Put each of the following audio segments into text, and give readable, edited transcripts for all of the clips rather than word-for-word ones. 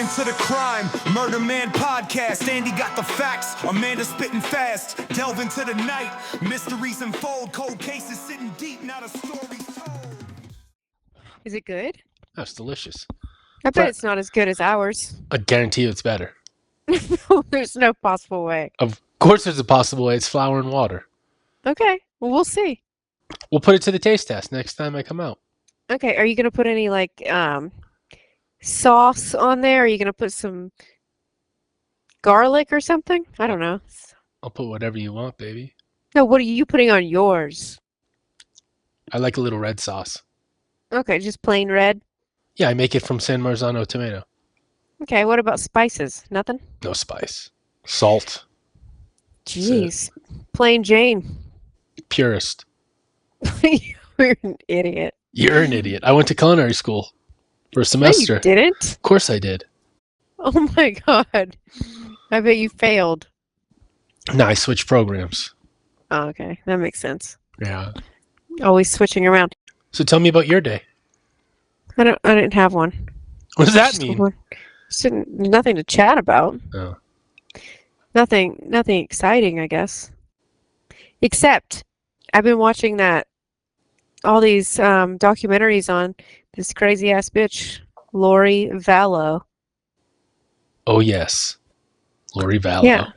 into the crime. Murder Man podcast. Andy got the facts. Amanda spitting fast. Delve into the night. Mysteries unfold. Cold cases sitting deep. Not a story told. Is it good? That's delicious. I bet it's not as good as ours. I guarantee you it's better. There's no possible way. Of course there's a possible way. It's flour and water. Okay, well, we'll see. We'll put it to the taste test next time I come out. Okay, are you going to put any, like, sauce on there? Are you going to put some garlic or something? I don't know. I'll put whatever you want, baby. No, what are you putting on yours? I like a little red sauce. Okay, just plain red? Yeah, I make it from San Marzano tomato. Okay, what about spices? Nothing? No spice. Salt. Jeez. Plain Jane. Purist. You're an idiot. You're an idiot. I went to culinary school for a semester. No, you didn't? Of course I did. Oh my god. I bet you failed. No, I switched programs. Oh, okay. That makes sense. Yeah. Always switching around. So tell me about your day. I didn't have one. What does that mean? Nothing to chat about. Oh. Nothing exciting, I guess. Except I've been watching all these documentaries on this crazy ass bitch, Lori Vallow. Oh yes. Lori Vallow. Yeah.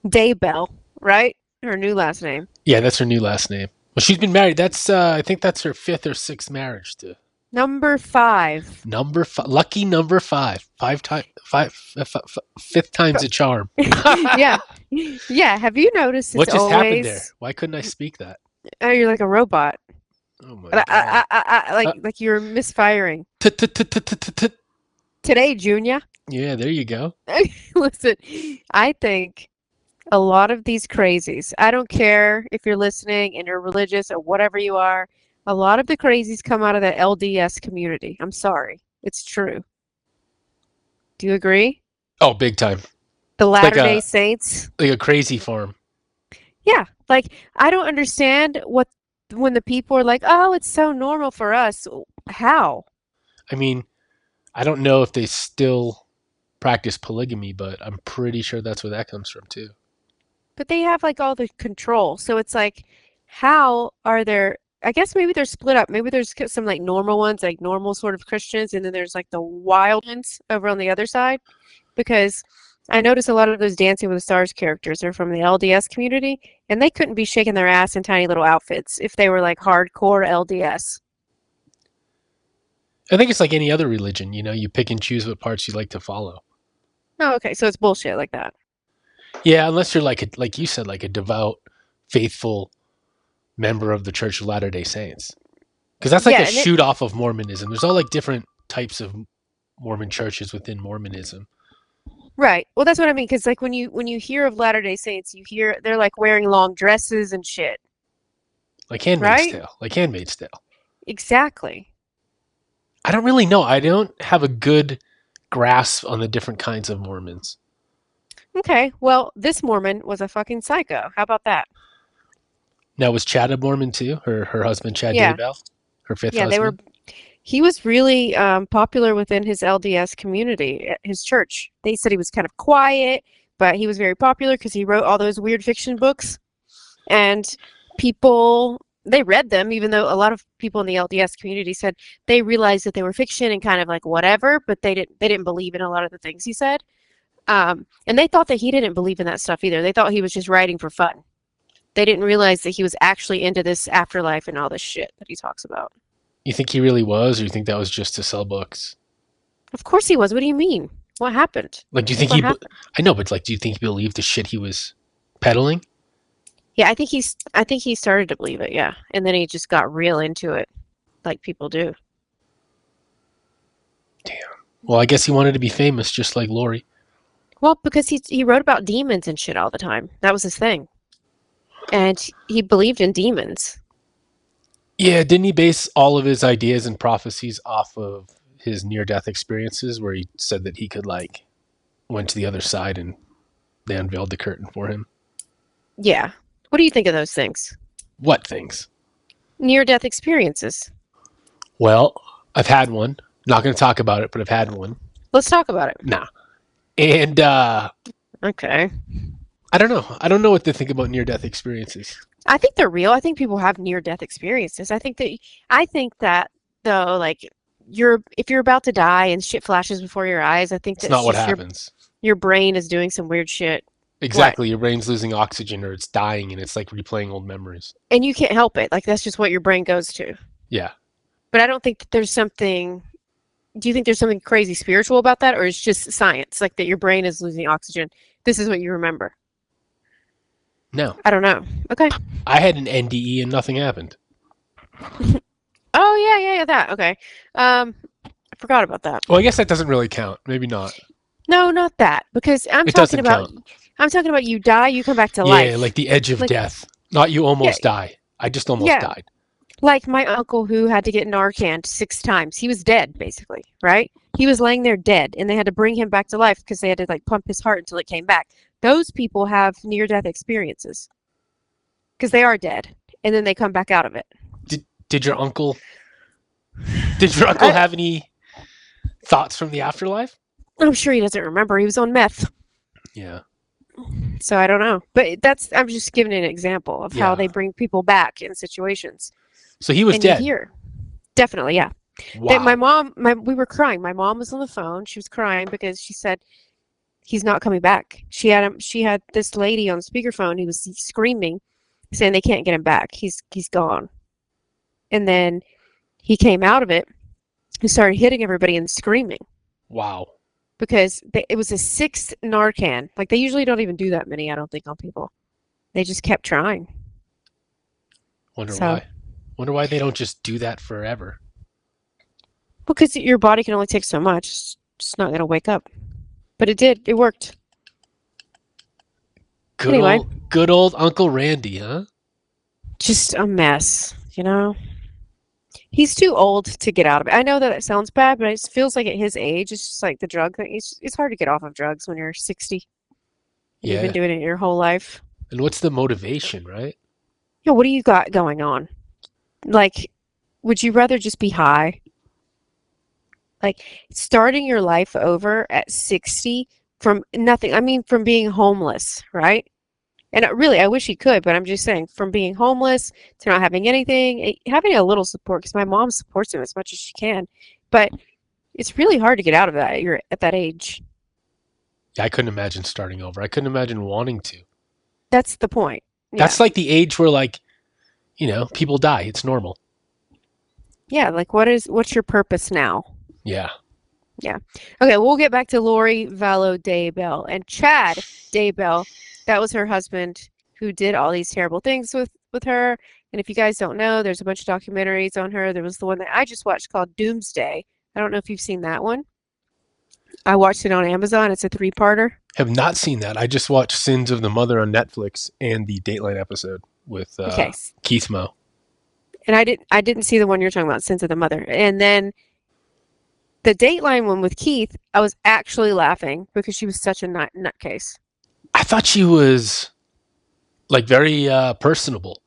Daybell, right? Her new last name. Yeah, that's her new last name. Well, she's been married. That's I think that's her 5th or 6th marriage to. Number 5. Lucky number 5. 5th time's a charm. Yeah. Yeah. Have you noticed? What just happened there? Why couldn't I speak that? Oh, you're like a robot. Oh my god! Like you're misfiring. Today, Junior. Yeah, there you go. Listen, I think a lot of these crazies, I don't care if you're listening and you're religious or whatever you are, a lot of the crazies come out of the LDS community. I'm sorry. It's true. Do you agree? Oh, big time. The Latter-day Saints. Like a crazy farm. Yeah. Like, I don't understand when the people are like, oh, it's so normal for us. How? I mean, I don't know if they still practice polygamy, but I'm pretty sure that's where that comes from too. But they have like all the control. So it's like, how are there, I guess maybe they're split up. Maybe there's some like normal ones, like normal sort of Christians, and then there's like the wild ones over on the other side. Because I noticed a lot of those Dancing with the Stars characters are from the LDS community, and they couldn't be shaking their ass in tiny little outfits if they were like hardcore LDS. I think it's like any other religion, you pick and choose what parts you like to follow. Oh, okay, so it's bullshit like that. Yeah, unless you're like you said, like a devout, faithful member of the Church of Latter-day Saints. Because that's like a shoot off of Mormonism. There's all like different types of Mormon churches within Mormonism. Right. Well, that's what I mean. Because like when you hear of Latter-day Saints, you hear they're like wearing long dresses and shit. Like Handmaid's Tale. Like Handmaid's Tale. Exactly. I don't really know. I don't have a good grasp on the different kinds of Mormons. Okay. Well, this Mormon was a fucking psycho. How about that? Now, was Chad a Mormon too? Her husband, Chad Daybell? Her 5th husband? He was really popular within his LDS community at his church. They said he was kind of quiet, but he was very popular because he wrote all those weird fiction books. And people, they read them, even though a lot of people in the LDS community said they realized that they were fiction and kind of like whatever, but they didn't believe in a lot of the things he said. And they thought that he didn't believe in that stuff either. They thought he was just writing for fun. They didn't realize that he was actually into this afterlife and all this shit that he talks about. You think he really was, or you think that was just to sell books? Of course he was. What do you mean? What happened? Like, do you think I know, but like, do you think he believed the shit he was peddling? Yeah, I think he started to believe it, yeah. And then he just got real into it, like people do. Damn. Well, I guess he wanted to be famous, just like Lori. Well, because he wrote about demons and shit all the time. That was his thing. And he believed in demons. Yeah, didn't he base all of his ideas and prophecies off of his near-death experiences where he said that he could, like, went to the other side and they unveiled the curtain for him? Yeah. What do you think of those things? What things? Near-death experiences. Well, I've had one. Not going to talk about it, but I've had one. Let's talk about it. Nah. And Okay. I don't know. I don't know what to think about near-death experiences. I think they're real. I think people have near-death experiences. I think that though, like if you're about to die and shit flashes before your eyes, I think It's that's not what just happens. your brain is doing some weird shit. Exactly. Your brain's losing oxygen or it's dying and it's like replaying old memories. And you can't help it. Like that's just what your brain goes to. Yeah. But I don't think that there's something. Do you think there's something crazy spiritual about that, or it's just science, like that your brain is losing oxygen? This is what you remember. No. I don't know. Okay. I had an NDE and nothing happened. Oh yeah, that. Okay. I forgot about that. Well, I guess that doesn't really count. Maybe not. No, not that. Because It doesn't count. I'm talking about you die, you come back to Yeah, life. like the edge of Like, death. Not you almost die. I just almost died. Like my uncle who had to get Narcan 6 times. He was dead, basically, right? He was laying there dead, and they had to bring him back to life because they had to like pump his heart until it came back. Those people have near-death experiences because they are dead, and then they come back out of it. Did your uncle have any thoughts from the afterlife? I'm sure he doesn't remember. He was on meth. Yeah. So I don't know. But I'm just giving an example of how they bring people back in situations. So he was and dead. You hear. Definitely, yeah. Wow. We were crying. My mom was on the phone. She was crying because she said he's not coming back. She had this lady on speakerphone who was screaming, saying they can't get him back. He's gone. And then he came out of it and started hitting everybody and screaming. Wow. Because it was a 6th Narcan. Like, they usually don't even do that many, I don't think, on people. They just kept trying. Wonder why. Wonder why they don't just do that forever. Because your body can only take so much. It's just not going to wake up. But it did. It worked. Good old Uncle Randy, huh? Just a mess, you know? He's too old to get out of it. I know that it sounds bad, but it feels like at his age, it's just like the drug thing. It's hard to get off of drugs when you're 60. Yeah. You've been doing it your whole life. And what's the motivation, right? Yeah, what do you got going on? Like, would you rather just be high? Like, starting your life over at 60 from nothing. I mean, from being homeless, right? And really, I wish he could, but I'm just saying, from being homeless to not having anything, having a little support, because my mom supports him as much as she can. But it's really hard to get out of that. You're at that age. Yeah, I couldn't imagine starting over. I couldn't imagine wanting to. That's the point. Yeah. That's like the age where, like, you know, people die. It's normal. Yeah, like what's your purpose now? Yeah. Yeah. Okay, we'll get back to Lori Vallow Daybell and Chad Daybell. That was her husband who did all these terrible things with her. And if you guys don't know, there's a bunch of documentaries on her. There was the one that I just watched called Doomsday. I don't know if you've seen that one. I watched it on Amazon. It's a 3-parter. Have not seen that. I just watched Sins of the Mother on Netflix and the Dateline episode with Keith Moe. And I didn't see the one you're talking about, Sins of the Mother. And then the Dateline one with Keith, I was actually laughing because she was such a nutcase. I thought she was like very personable.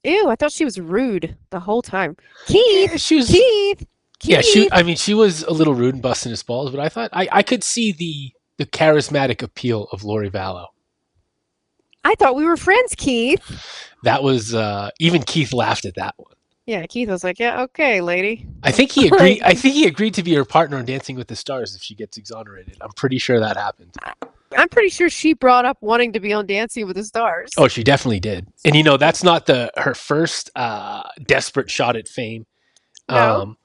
Ew, I thought she was rude the whole time. Keith, yeah, she was, Keith. Yeah, she was a little rude and busting his balls, but I thought I could see the charismatic appeal of Lori Vallow. I thought we were friends, Keith. That was even Keith laughed at that one. Yeah, Keith was like, "Yeah, okay, lady." I think he agreed. I think he agreed to be her partner on Dancing with the Stars if she gets exonerated. I'm pretty sure that happened. I'm pretty sure she brought up wanting to be on Dancing with the Stars. Oh, she definitely did. And you know, that's not her first desperate shot at fame. No.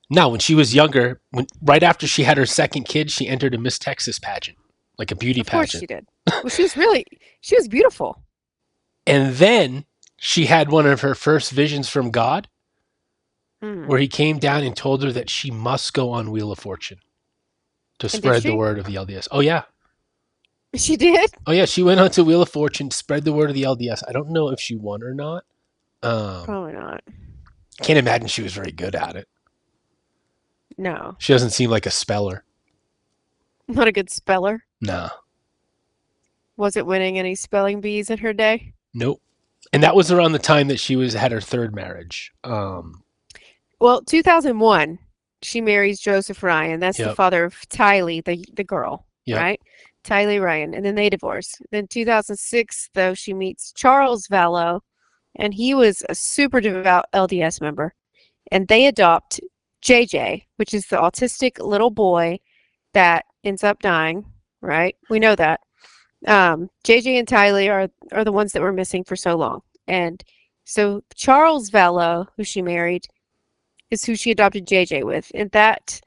No, when she was younger, right after she had her second kid, she entered a Miss Texas pageant, like a beauty pageant. Of course she did. Well, she was beautiful. And then she had one of her first visions from God, where he came down and told her that she must go on Wheel of Fortune to spread the word of the LDS. Oh, yeah. She did? Oh, yeah. She went on to Wheel of Fortune to spread the word of the LDS. I don't know if she won or not. Probably not. Can't imagine she was very good at it. No. She doesn't seem like a speller. Not a good speller? No. Was it winning any spelling bees in her day? Nope. And that was around the time that she had her third marriage. Well, 2001, she marries Joseph Ryan. That's the Yep. father of Tylee, the girl, Yep. right? Tylee Ryan. And then they divorce. Then 2006, though, she meets Charles Vallow, and he was a super devout LDS member. And they adopt JJ, which is the autistic little boy that ends up dying, right? We know that. JJ and Tylee are the ones that were missing for so long. And so Charles Vallow, who she married, is who she adopted JJ with. And that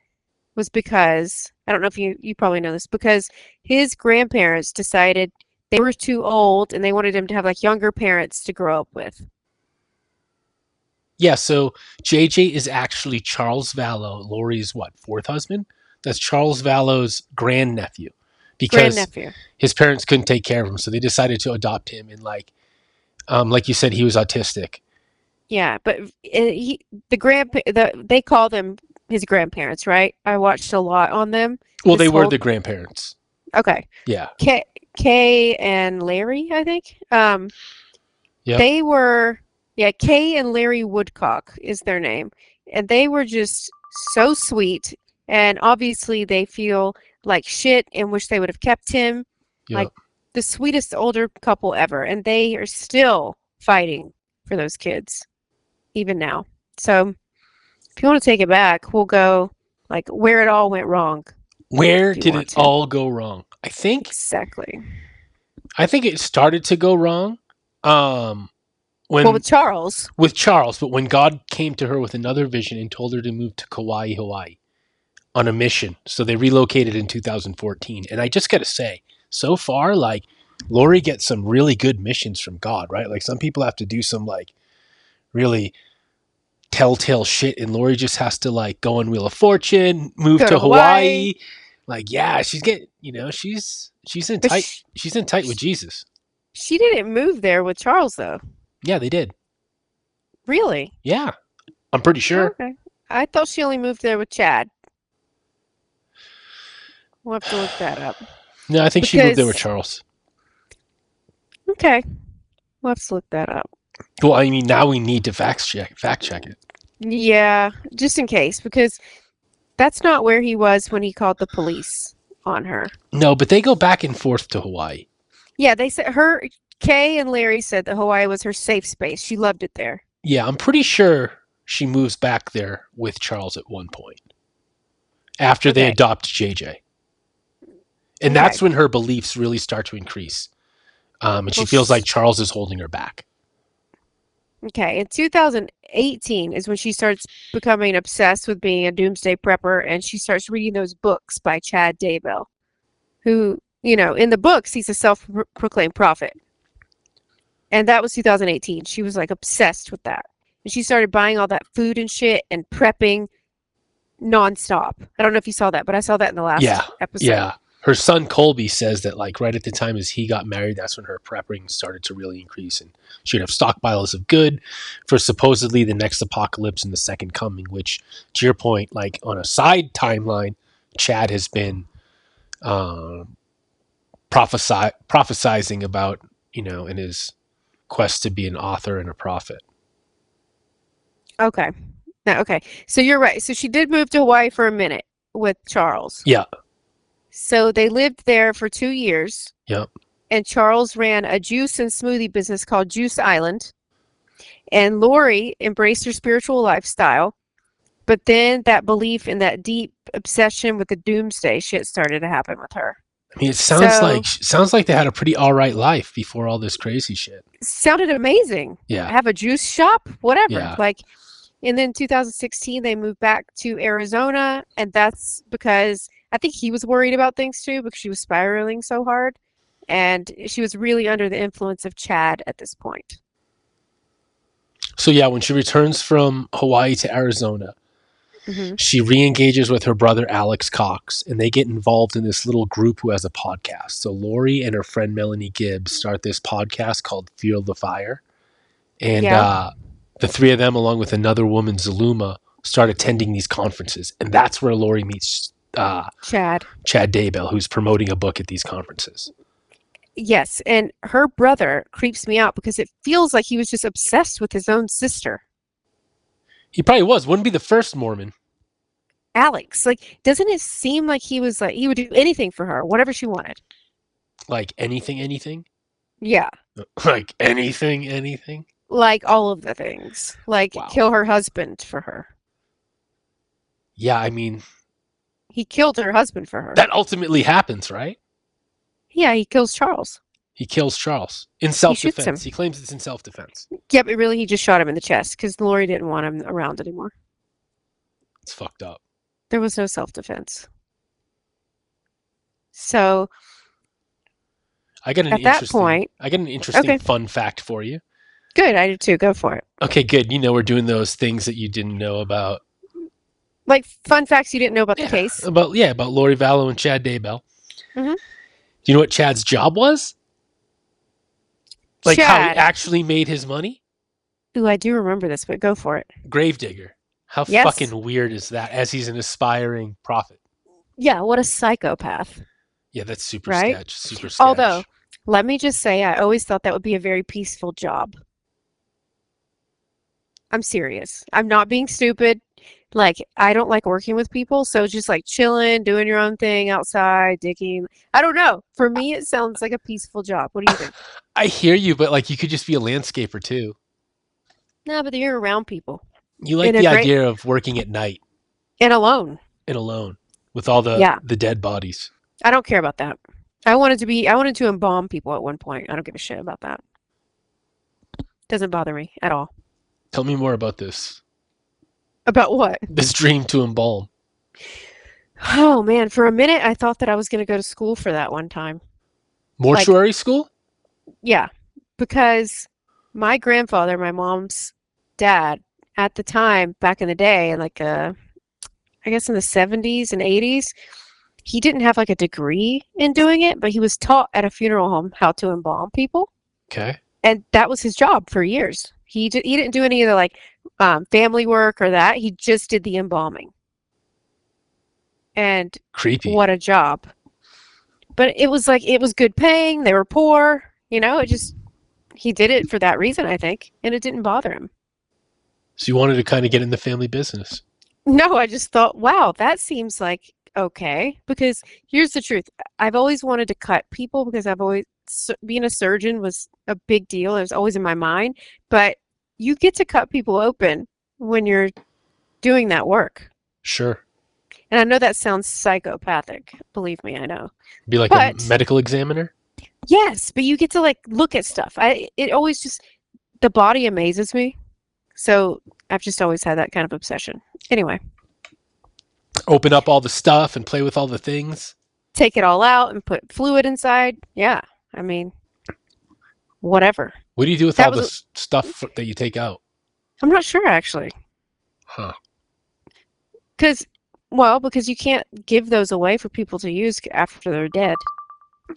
was because, I don't know if you probably know this, because his grandparents decided they were too old and they wanted him to have like younger parents to grow up with. Yeah, so JJ is actually Charles Vallow, Lori's fourth husband? That's Charles Vallow's grandnephew. Because Grandnephew. his parents couldn't take care of him, so they decided to adopt him. And like you said, he was autistic. Yeah, but they call them his grandparents, right? I watched a lot on them. Well, they were the grandparents. Okay. Yeah. Kay and Larry, I think. Yep. They were, Kay and Larry Woodcock is their name. And they were just so sweet. And obviously they feel like shit and wish they would have kept him. Yep. Like the sweetest older couple ever. And they are still fighting for those kids, even now. So if you want to take it back, we'll go like where it all went wrong. Where did it all go wrong? Exactly. I think it started to go wrong. With Charles. With Charles, but when God came to her with another vision and told her to move to Kauai, Hawaii on a mission. So they relocated in 2014. And I just got to say, so far, like, Lori gets some really good missions from God, right? Like, some people have to do some, like, really telltale shit, and Lori just has to, like, go on Wheel of Fortune, move to Hawaii. Like, yeah, she's getting, she's in tight. She's in tight with Jesus. She didn't move there with Charles, though. Yeah, they did. Really? Yeah, I'm pretty sure. Okay. I thought she only moved there with Chad. We'll have to look that up. No, I think she moved there with Charles. Okay. We'll have to look that up. Well, I mean, now we need to fact check it. Yeah, just in case, because that's not where he was when he called the police on her. No, but they go back and forth to Hawaii. Yeah, they said Kay and Larry said that Hawaii was her safe space. She loved it there. Yeah, I'm pretty sure she moves back there with Charles at one point after they adopt JJ. And that's when her beliefs really start to increase. And she feels like Charles is holding her back. Okay, in 2018 is when she starts becoming obsessed with being a doomsday prepper, and she starts reading those books by Chad Daybell, who, in the books, he's a self-proclaimed prophet. And that was 2018. She was, like, obsessed with that. And she started buying all that food and shit and prepping nonstop. I don't know if you saw that, but I saw that in the last episode. Yeah. Her son Colby says that, like, right at the time as he got married, that's when her prepping started to really increase, and she'd have stockpiles of good for supposedly the next apocalypse and the second coming, which, to your point, like, on a side timeline, Chad has been prophesizing about, in his quest to be an author and a prophet. Okay. So you're right. So she did move to Hawaii for a minute with Charles. Yeah. So they lived there for 2 years. Yep. And Charles ran a juice and smoothie business called Juice Island. And Lori embraced her spiritual lifestyle. But then that belief and that deep obsession with the doomsday shit started to happen with her. I mean, it sounds like they had a pretty all right life before all this crazy shit. Sounded amazing. Yeah. Have a juice shop, whatever. Yeah. And then 2016 they moved back to Arizona, and that's because I think he was worried about things too, because she was spiraling so hard, and she was really under the influence of Chad at this point. So yeah, when she returns from Hawaii to Arizona, she re-engages with her brother Alex Cox, and they get involved in this little group who has a podcast. So Lori and her friend Melanie Gibbs start this podcast called Feel the Fire, and the three of them, along with another woman, Zaluma, start attending these conferences, and that's where Lori meets Chad Daybell, who's promoting a book at these conferences. Yes, and her brother creeps me out because it feels like he was just obsessed with his own sister. He probably was. Wouldn't be the first Mormon. Alex. Like, doesn't it seem like he was like he would do anything for her, whatever she wanted? Like anything? Yeah, Like anything? like all of the things, like Wow. kill her husband for her. Yeah, I mean, He killed her husband for her. that ultimately happens, right? Yeah, he kills Charles. He kills Charles in He shoots him. self-defense. He claims it's in self-defense. Yeah, but really, he just shot him in the chest because Lori didn't want him around anymore. It's fucked up. There was no self-defense. So I got an at that point, interesting okay, fun fact for you. good. I did too. Go for it. Okay, good. You know, we're doing those things that you didn't know about. Like fun facts you didn't know about the case. About Lori Vallow and Chad Daybell. Mm-hmm. Do you know what Chad's job was? Like how he Chad. actually made his money? Ooh, I do remember this, but go for it. Gravedigger. How Yes. fucking weird is that? As he's an aspiring prophet. Yeah, what a psychopath. Yeah, that's super Right? sketch. Super sketch. Although, let me just say, I always thought that would be a very peaceful job. I'm serious. I'm not being stupid. Like, I don't like working with people, so just like chilling, doing your own thing outside, digging. I don't know. For me, it sounds like a peaceful job. What do you think? I hear you, but like you could just be a landscaper too. No, but you're around people You like the idea of working at night and alone. and alone with all the dead bodies. I don't care about that. I wanted to embalm people at one point. I don't give a shit about that. Doesn't bother me at all. Tell me more about this. About what? This dream to embalm. Oh man, for a minute I thought that I was going to go to school for that one time. Mortuary school? Yeah, because my grandfather, my mom's dad, at the time, back in the day, like I guess in the 70s and 80s, he didn't have like a degree in doing it, but he was taught at a funeral home how to embalm people. Okay. And that was his job for years. He didn't do any of the like family work or that. He just did the embalming. And creepy. What a job. But it was good paying. They were poor. You know, he did it for that reason, I think. And it didn't bother him. So you wanted to kind of get in the family business? No, I just thought, wow, that seems like okay. Because here's the truth. I've always wanted to cut people because being a surgeon was a big deal. It was always in my mind. But you get to cut people open when you're doing that work. Sure. And I know that sounds psychopathic. Believe me, I know. Be like a medical examiner? Yes, but you get to like look at stuff. It always just, the body amazes me. So I've just always had that kind of obsession. Anyway. Open up all the stuff and play with all the things? Take it all out and put fluid inside. Yeah. I mean, whatever. What do you do with all the stuff that you take out? I'm not sure, actually. Huh. Because you can't give those away for people to use after they're dead.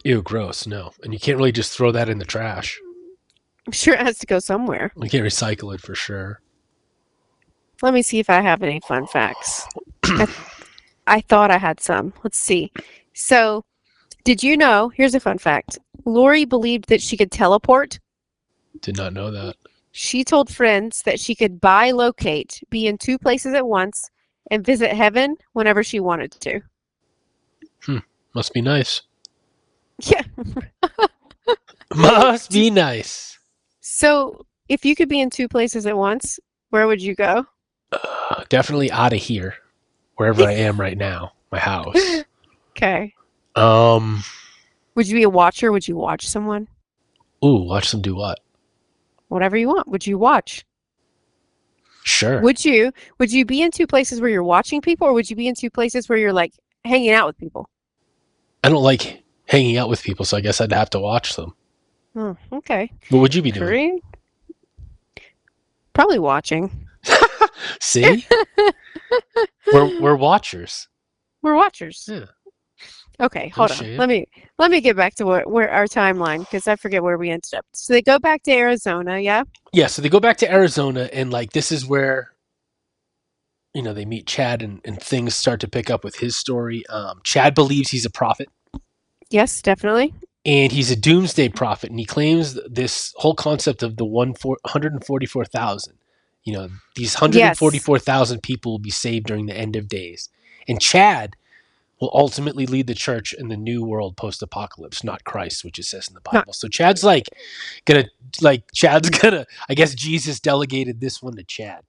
Ew, gross. No. And you can't really just throw that in the trash. I'm sure it has to go somewhere. You can't recycle it for sure. Let me see if I have any fun facts. I thought I had some. Let's see. So, did you know, here's a fun fact. Lori believed that she could teleport. Did not know that. She told friends that she could bilocate, be in two places at once, and visit heaven whenever she wanted to. Must be nice. Yeah. Must be nice. So, if you could be in two places at once, where would you go? Definitely out of here. Wherever I am right now. My house. Okay. Would you be a watcher? Would you watch someone? Ooh, watch them do what? Whatever you want. Would you watch? Sure. Would you be in two places where you're watching people, or would you be in two places where you're like hanging out with people? I don't like hanging out with people, so I guess I'd have to watch them. Oh, okay. What would you be doing? Probably watching. See? We're watchers. We're watchers. Yeah. Okay, hold on. Let me get back to where our timeline, because I forget where we ended up. So they go back to Arizona, yeah? Yeah, so they go back to Arizona, and like this is where they meet Chad and things start to pick up with his story. Chad believes he's a prophet. Yes, definitely. And he's a doomsday prophet, and he claims this whole concept of the 144,000. These 144,000 people will be saved during the end of days. And Chad will ultimately lead the church in the new world post-apocalypse, not Christ, which it says in the Bible. So Chad's I guess Jesus delegated this one to Chad.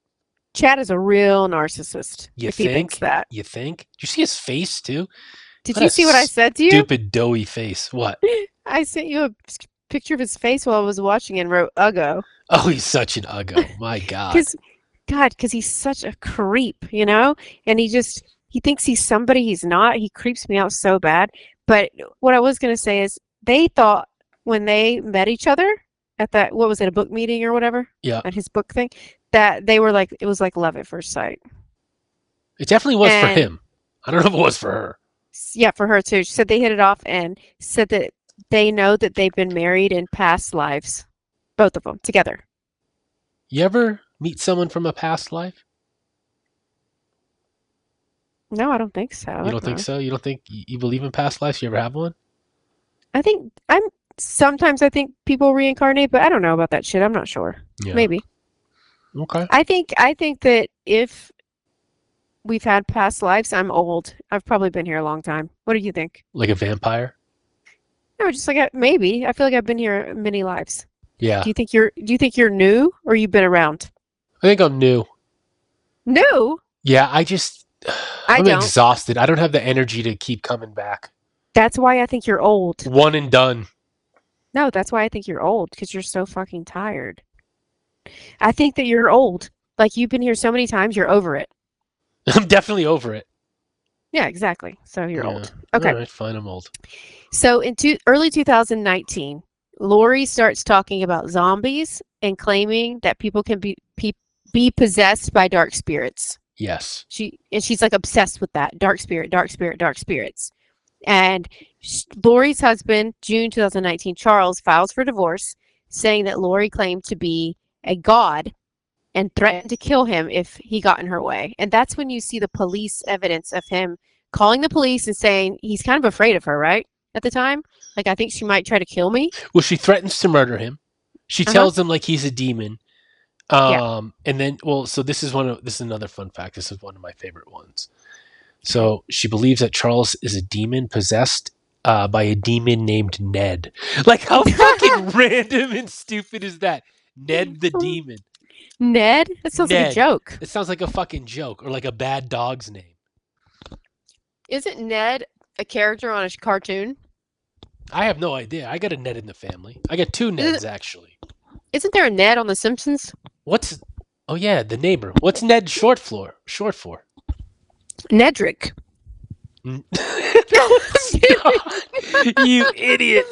Chad is a real narcissist. You if think? He thinks that. You think? Did you see his face too? Did you see what I said to you? Stupid doughy face. What? I sent you a picture of his face while I was watching and wrote "uggo." Oh, he's such an uggo. My God. Because he's such a creep, you know? And he thinks he's somebody he's not. He creeps me out so bad. But what I was going to say is they thought when they met each other at that, what was it, a book meeting or whatever? Yeah. At his book thing, that they were like, it was like love at first sight. It definitely was for him. I don't know if it was for her. Yeah, for her too. She said they hit it off and said that they know that they've been married in past lives. Both of them together. You ever meet someone from a past life? No, I don't think so. You don't think so? You don't think you believe in past lives? You ever have one? Sometimes I think people reincarnate, but I don't know about that shit. I'm not sure. Yeah. Maybe. Okay. I think that if we've had past lives, I'm old. I've probably been here a long time. What do you think? Like a vampire? No, just like maybe. I feel like I've been here many lives. Yeah. Do you think you're new or you've been around? I think I'm new. New? Yeah, I'm don't. exhausted. I don't have the energy to keep coming back. That's why I think you're old. One and done. No, that's why I think you're old, because you're so fucking tired. I think that you're old. Like, you've been here so many times, you're over it. I'm definitely over it. Yeah, exactly. So you're old. Okay. All right, fine, I'm old. So in early 2019, Lori starts talking about zombies and claiming that people can be possessed by dark spirits. Yes. She's like obsessed with that. Dark spirit, dark spirit, dark spirits. And Lori's husband, June 2019, Charles, files for divorce, saying that Lori claimed to be a god and threatened to kill him if he got in her way. And that's when you see the police evidence of him calling the police and saying he's kind of afraid of her, right? At the time? Like, I think she might try to kill me. Well, she threatens to murder him. She tells him like he's a demon. And then, so this is another fun fact. This is one of my favorite ones. So she believes that Charles is a demon possessed by a demon named Ned. Like, how fucking random and stupid is that? Ned the demon. Ned? That sounds like a joke. It sounds like a fucking joke or like a bad dog's name. Isn't Ned a character on a cartoon? I have no idea. I got a Ned in the family. I got two Neds, actually. Isn't there a Ned on The Simpsons? Oh yeah, the neighbor. What's Ned short for? Nedrick. You idiot.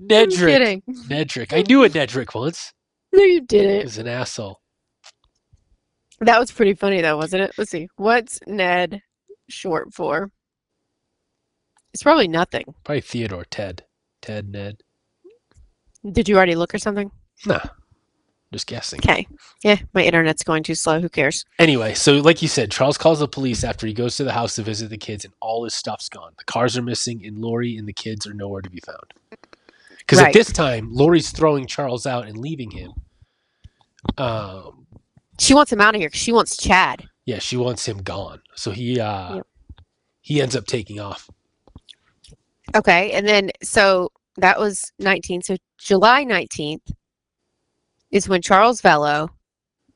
Nedrick. Nedrick. I knew a Nedrick once. No, you didn't. He's an asshole. That was pretty funny, though, wasn't it? Let's see. What's Ned short for? It's probably nothing. Probably Theodore. Ted, Ned. Did you already look or something? Nah. Just guessing. Okay. Yeah, my internet's going too slow. Who cares? Anyway, so like you said, Charles calls the police after he goes to the house to visit the kids and all his stuff's gone. The cars are missing and Lori and the kids are nowhere to be found. Because at this time, Lori's throwing Charles out and leaving him. She wants him out of here because she wants Chad. Yeah, she wants him gone. So he ends up taking off. Okay, and then so that was 19. So July 19th is when Charles Vallow.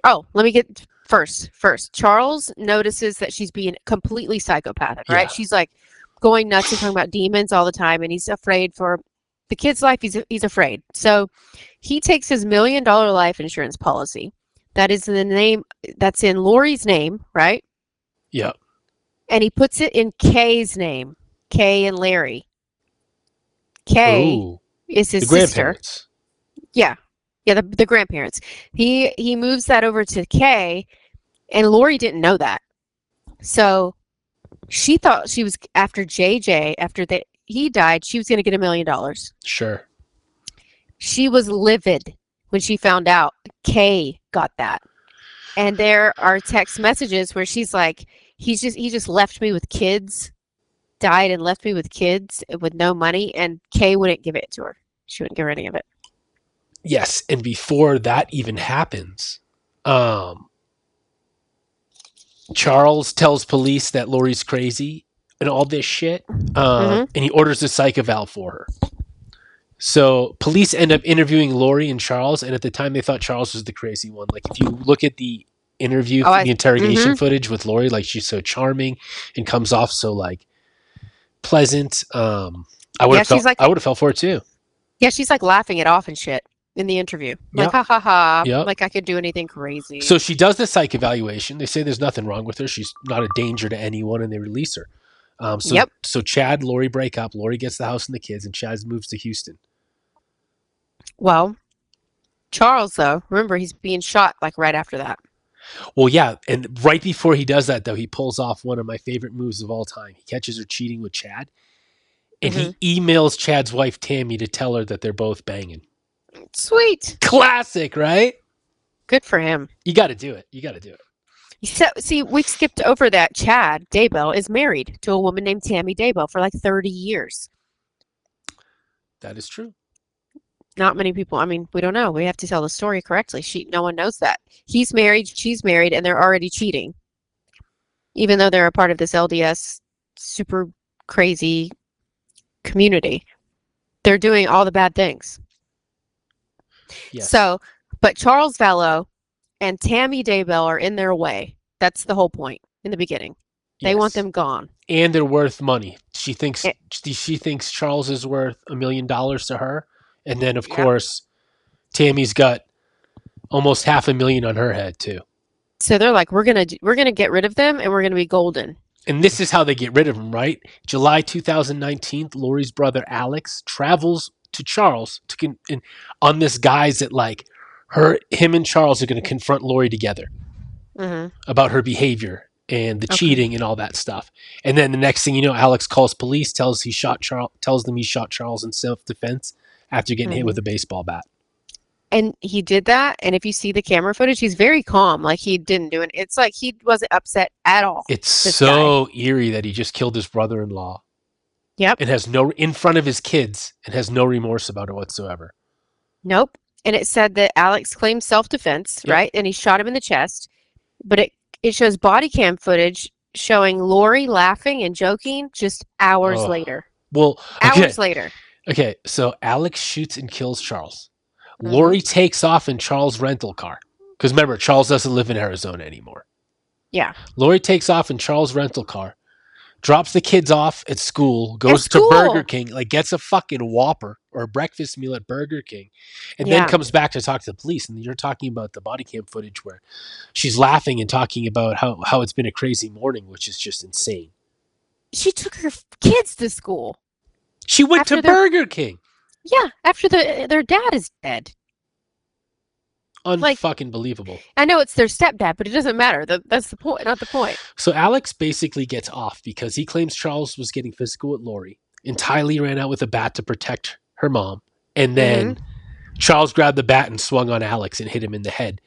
Oh, let me get first. Charles notices that she's being completely psychopathic, right? Yeah. She's like going nuts and talking about demons all the time, and he's afraid for the kid's life. He's afraid. So he takes his $1 million life insurance policy. That is the name that's in Lori's name, right? Yeah. And he puts it in Kay's name. Kay and Larry. Kay is his sister. Yeah. Yeah, the grandparents. He moves that over to Kay, and Lori didn't know that. So she thought she was after JJ, he died, she was going to get $1 million. Sure. She was livid when she found out Kay got that. And there are text messages where she's like, he just left me with kids, died and left me with kids with no money, and Kay wouldn't give it to her. She wouldn't give her any of it. Yes, and before that even happens, Charles tells police that Lori's crazy and all this shit, and he orders a psych eval for her. So police end up interviewing Lori and Charles, and at the time they thought Charles was the crazy one. Like if you look at the interview, the interrogation footage with Lori, like she's so charming and comes off so like pleasant. I would have felt for it too. Yeah, she's like laughing it off and shit in the interview. Like, ha ha ha. Yep. Like I could do anything crazy. So she does the psych evaluation. They say there's nothing wrong with her. She's not a danger to anyone, and they release her. So Chad, Lori break up. Lori gets the house and the kids, and Chad moves to Houston. Well, Charles, though, remember, he's being shot like right after that. Well, yeah, and right before he does that, though, he pulls off one of my favorite moves of all time. He catches her cheating with Chad, and he emails Chad's wife, Tammy, to tell her that they're both banging. Sweet. Classic, right? Good for him. You got to do it. So, see, we skipped over that Chad Daybell is married to a woman named Tammy Daybell for like 30 years. That is true. Not many people. I mean, we don't know. We have to tell the story correctly. No one knows that. He's married, she's married, and they're already cheating. Even though they're a part of this LDS super crazy community. They're doing all the bad things. Yes. So, but Charles Vallow and Tammy Daybell are in their way. That's the whole point in the beginning. They want them gone. And they're worth money. She thinks Charles is worth $1 million to her. And then, of course, Tammy's got almost $500,000 on her head too. So they're like, we're gonna get rid of them, and we're gonna be golden. And this is how they get rid of them, right? July 2019, Lori's brother Alex travels to Charles on this guise that like him and Charles are going to confront Lori together about her behavior and the cheating and all that stuff. And then the next thing you know, Alex calls police, tells them he shot Charles in self-defense after getting hit with a baseball bat. And he did that, and if you see the camera footage, he's very calm, like he didn't do it. It's like he wasn't upset at all. It's so eerie that he just killed his brother-in-law. Yep. And has in front of his kids, and has no remorse about it whatsoever. Nope. And it said that Alex claimed self-defense, right? And he shot him in the chest. But it shows body cam footage showing Lori laughing and joking just hours later. Well, hours later. Okay, so Alex shoots and kills Charles. Lori takes off in Charles' rental car. Because remember, Charles doesn't live in Arizona anymore. Yeah. Lori takes off in Charles' rental car, drops the kids off at school, goes to Burger King, like gets a fucking Whopper or a breakfast meal at Burger King, and then comes back to talk to the police. And you're talking about the body cam footage where she's laughing and talking about how it's been a crazy morning, which is just insane. She took her kids to school. She went to Burger King. Yeah, after their dad is dead. Unfucking believable. I know it's their stepdad, but it doesn't matter. That's the point, not the point. So Alex basically gets off because he claims Charles was getting physical with Lori, and Tylee ran out with a bat to protect her mom, and then Charles grabbed the bat and swung on Alex and hit him in the head.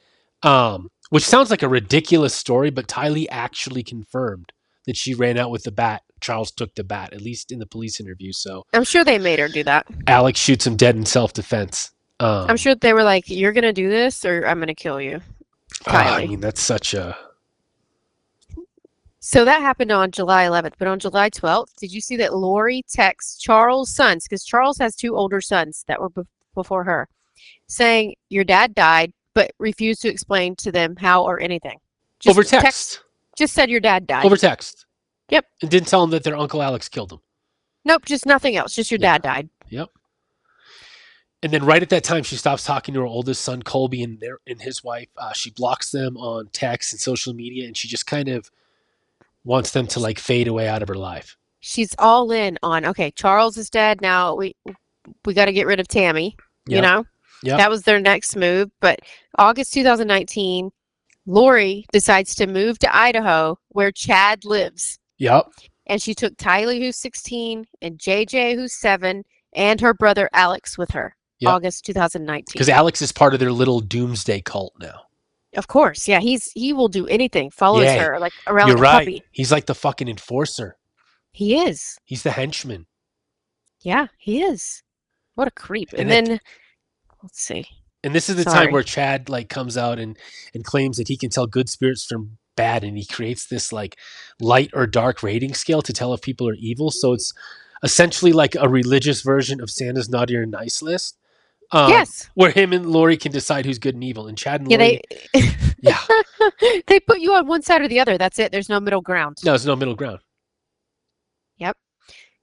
Which sounds like a ridiculous story, but Tylee actually confirmed that she ran out with the bat. Charles took the bat, at least in the police interview. So I'm sure they made her do that. Alex shoots him dead in self-defense. I'm sure they were like, "You're gonna do this, or I'm gonna kill you." I mean, that's such a. So that happened on July 11th, but on July 12th, did you see that Lori texts Charles' sons, because Charles has two older sons that were before her, saying, "Your dad died," but refused to explain to them how or anything. Just over text. Just said your dad died. Over text. Yep. And didn't tell them that their Uncle Alex killed him. Nope, just nothing else. Just your dad died. Yep. And then right at that time, she stops talking to her oldest son, Colby, and his wife. She blocks them on text and social media, and she just kind of wants them to like fade away out of her life. She's all in on, okay, Charles is dead. Now we got to get rid of Tammy, you know? Yep. That was their next move. But August 2019, Lori decides to move to Idaho where Chad lives. Yep. And she took Tylee, who's 16, and JJ, who's 7, and her brother Alex with her. Yep. August 2019. Because Alex is part of their little Doomsday cult now. Of course, yeah. He will do anything. Follows her like around You're like a puppy. He's like the fucking enforcer. He is. He's the henchman. Yeah, he is. What a creep. And then let's see. And this is the time where Chad like comes out and claims that he can tell good spirits from bad, and he creates this like light or dark rating scale to tell if people are evil. So it's essentially like a religious version of Santa's naughty or nice list, Yes. where him and Lori can decide who's good and evil. And Chad and Yeah, Lori, yeah, they put you on one side or the other. That's it. There's no middle ground. no, there's no middle ground. Yep.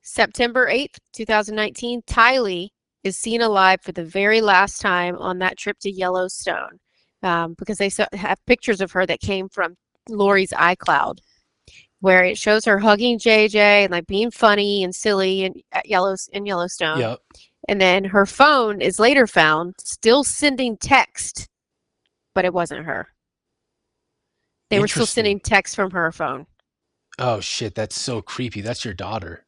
September 8th, 2019, Tylee is seen alive for the very last time on that trip to Yellowstone, because they have pictures of her that came from Lori's iCloud, where it shows her hugging JJ and like being funny and silly in Yellowstone. Yeah. And then her phone is later found still sending text, but it wasn't her. They were still sending text from her phone. Oh shit, that's so creepy. That's your daughter.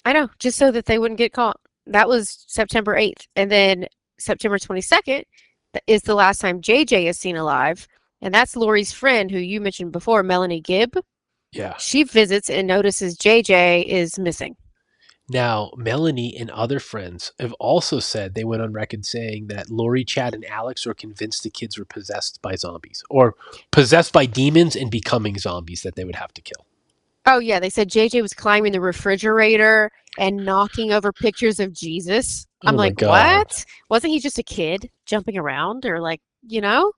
I know, just so that they wouldn't get caught. That was September 8th. And then September 22nd is the last time JJ is seen alive. And that's Lori's friend who you mentioned before, Melanie Gibb. Yeah. She visits and notices JJ is missing. Now, Melanie and other friends have also said, they went on record saying that Lori, Chad, and Alex were convinced the kids were possessed by zombies or possessed by demons and becoming zombies that they would have to kill. Oh, yeah. They said JJ was climbing the refrigerator and knocking over pictures of Jesus. I'm like, what? Wasn't he just a kid jumping around or like, you know?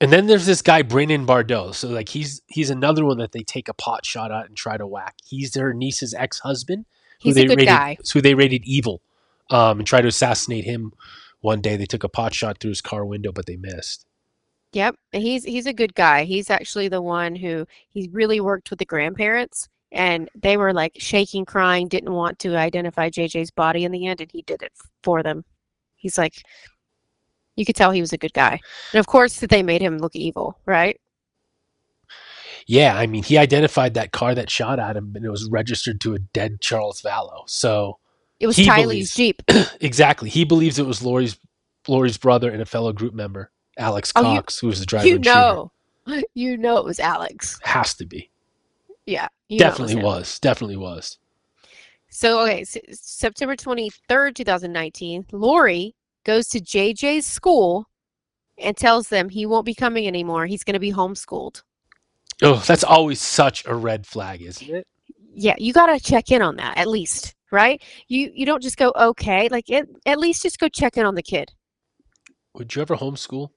And then there's this guy, Brandon Bardot. So like he's another one that they take a pot shot at and try to whack. He's their niece's ex-husband. He's a good guy. Who they rated evil, and tried to assassinate him one day. They took a pot shot through his car window, but they missed. Yep. He's a good guy. He's actually the one who he really worked with the grandparents, and they were like shaking, crying, didn't want to identify JJ's body in the end, and he did it for them. He's like, you could tell he was a good guy. And of course they made him look evil, right? Yeah, I mean, he identified that car that shot at him, and it was registered to a dead Charles Vallow. So it was Tylee's Jeep. Exactly. He believes it was Lori's brother and a fellow group member, Alex Cox, who was the driver. You know it was Alex. Has to be. Yeah. Definitely was. Definitely was. So, okay, September 23rd, 2019, Lori goes to JJ's school and tells them he won't be coming anymore. He's going to be homeschooled. Oh, that's always such a red flag, isn't it? Yeah, you got to check in on that at least, right? You don't just go, okay, like at least just go check in on the kid. Would you ever homeschool?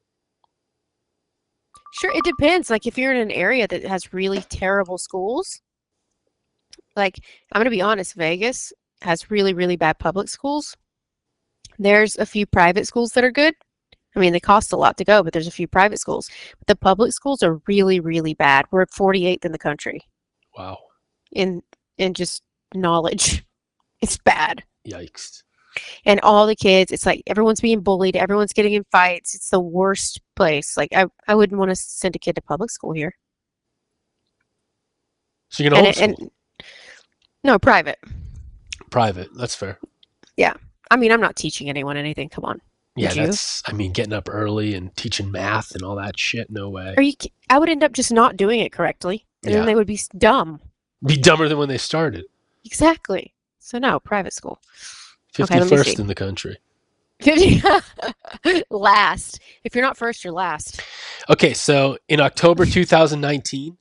Sure, it depends. Like if you're in an area that has really terrible schools, like I'm going to be honest, Vegas has really, really bad public schools. There's a few private schools that are good. I mean, they cost a lot to go, but there's a few private schools. But the public schools are really, really bad. We're at 48th in the country. Wow. In just knowledge. It's bad. Yikes. And all the kids, it's like everyone's being bullied. Everyone's getting in fights. It's the worst place. Like I wouldn't want to send a kid to public school here. So you're going to homeschool? No, private. Private. That's fair. Yeah. I mean, I'm not teaching anyone anything. Come on. Yeah, getting up early and teaching math and all that shit. No way. I would end up just not doing it correctly. And then they would be dumb. Be dumber than when they started. Exactly. So no, private school. 51st in the country. Last. If you're not first, you're last. Okay, so in October 2019,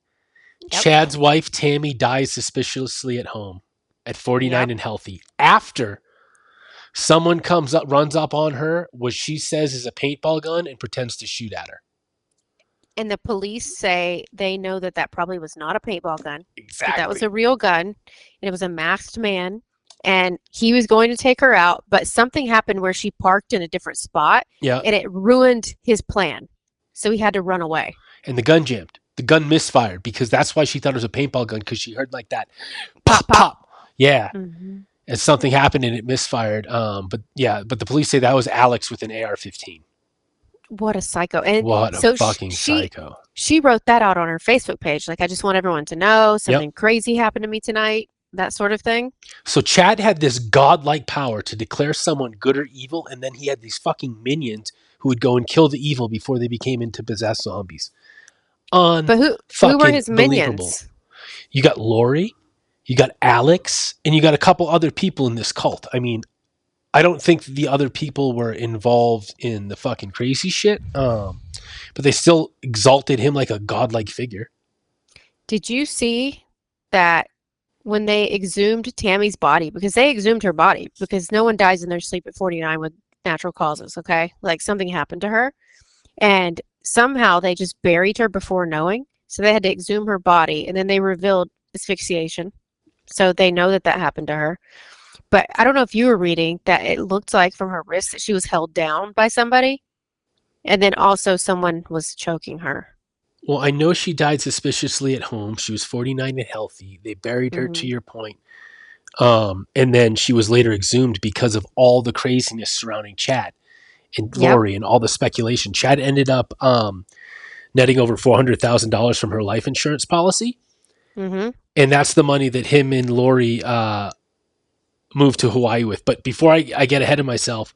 Chad's wife, Tammy, dies suspiciously at home at 49 and healthy after someone runs up on her, what she says is a paintball gun, and pretends to shoot at her. And the police say they know that probably was not a paintball gun. Exactly. That was a real gun, and it was a masked man, and he was going to take her out, but something happened where she parked in a different spot, and it ruined his plan. So he had to run away. And the gun jammed. The gun misfired because that's why she thought it was a paintball gun, because she heard like that pop, pop. Yeah. Mm-hmm. And something happened and it misfired. But the police say that was Alex with an AR-15. What a psycho. And what a fucking psycho. She wrote that out on her Facebook page. Like, I just want everyone to know something crazy happened to me tonight. That sort of thing. So Chad had this godlike power to declare someone good or evil, and then he had these fucking minions who would go and kill the evil before they became into possessed zombies. But who were his minions? You got Lori, you got Alex, and you got a couple other people in this cult. I mean, I don't think the other people were involved in the fucking crazy shit, but they still exalted him like a godlike figure. Did you see that when they exhumed Tammy's body, because they exhumed her body, because no one dies in their sleep at 49 with natural causes, okay? Like something happened to her, and somehow they just buried her before knowing. So they had to exhume her body, and then they revealed asphyxiation. So they know that that happened to her. But I don't know if you were reading that it looked like from her wrist that she was held down by somebody, and then also someone was choking her. Well, I know she died suspiciously at home. She was 49 and healthy. They buried her, to your point. And then she was later exhumed because of all the craziness surrounding Chad and Yep. Lori and all the speculation. Chad ended up netting over $400,000 from her life insurance policy. Mm-hmm. And that's the money that him and Lori moved to Hawaii with. But before I get ahead of myself,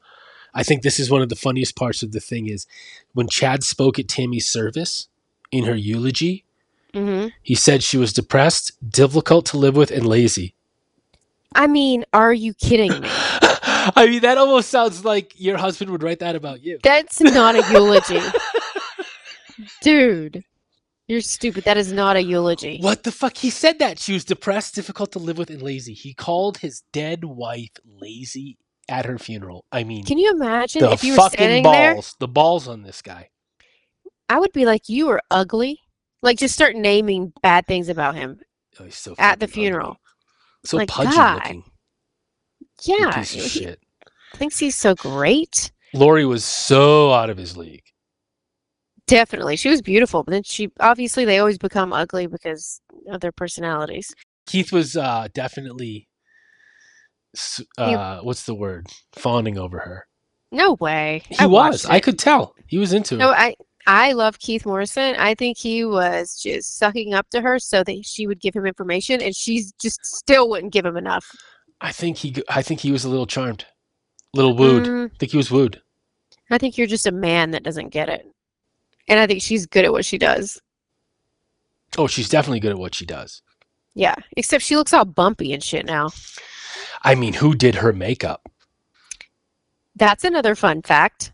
I think this is one of the funniest parts of the thing is when Chad spoke at Tammy's service in her eulogy, Mm-hmm. he said she was depressed, difficult to live with, and lazy. I mean, are you kidding me? I mean, that almost sounds like your husband would write that about you. That's not a eulogy. Dude, you're stupid. That is not a eulogy. What the fuck? He said that. She was depressed, difficult to live with, and lazy. He called his dead wife lazy at her funeral. I mean, Can you imagine the if you were fucking standing there? balls. The balls on this guy. I would be like, you are ugly. Like, just start naming bad things about him Oh, he's so at the fucking funeral. ugly. So Like, pudgy God. looking. Yeah, Piece of he shit. thinks he's so great. Lori was so out of his league. Definitely. She was beautiful, but then obviously they always become ugly because of their personalities. Keith was definitely, what's the word? Fawning over her. No way. He was. I could tell. He was into No, it. I love Keith Morrison. I think he was just sucking up to her so that she would give him information, and she just still wouldn't give him enough. I think he was a little charmed. A little wooed. I think he was wooed. I think you're just a man that doesn't get it. And I think she's good at what she does. Oh, she's definitely good at what she does. Yeah, except she looks all bumpy and shit now. I mean, who did her makeup? That's another fun fact,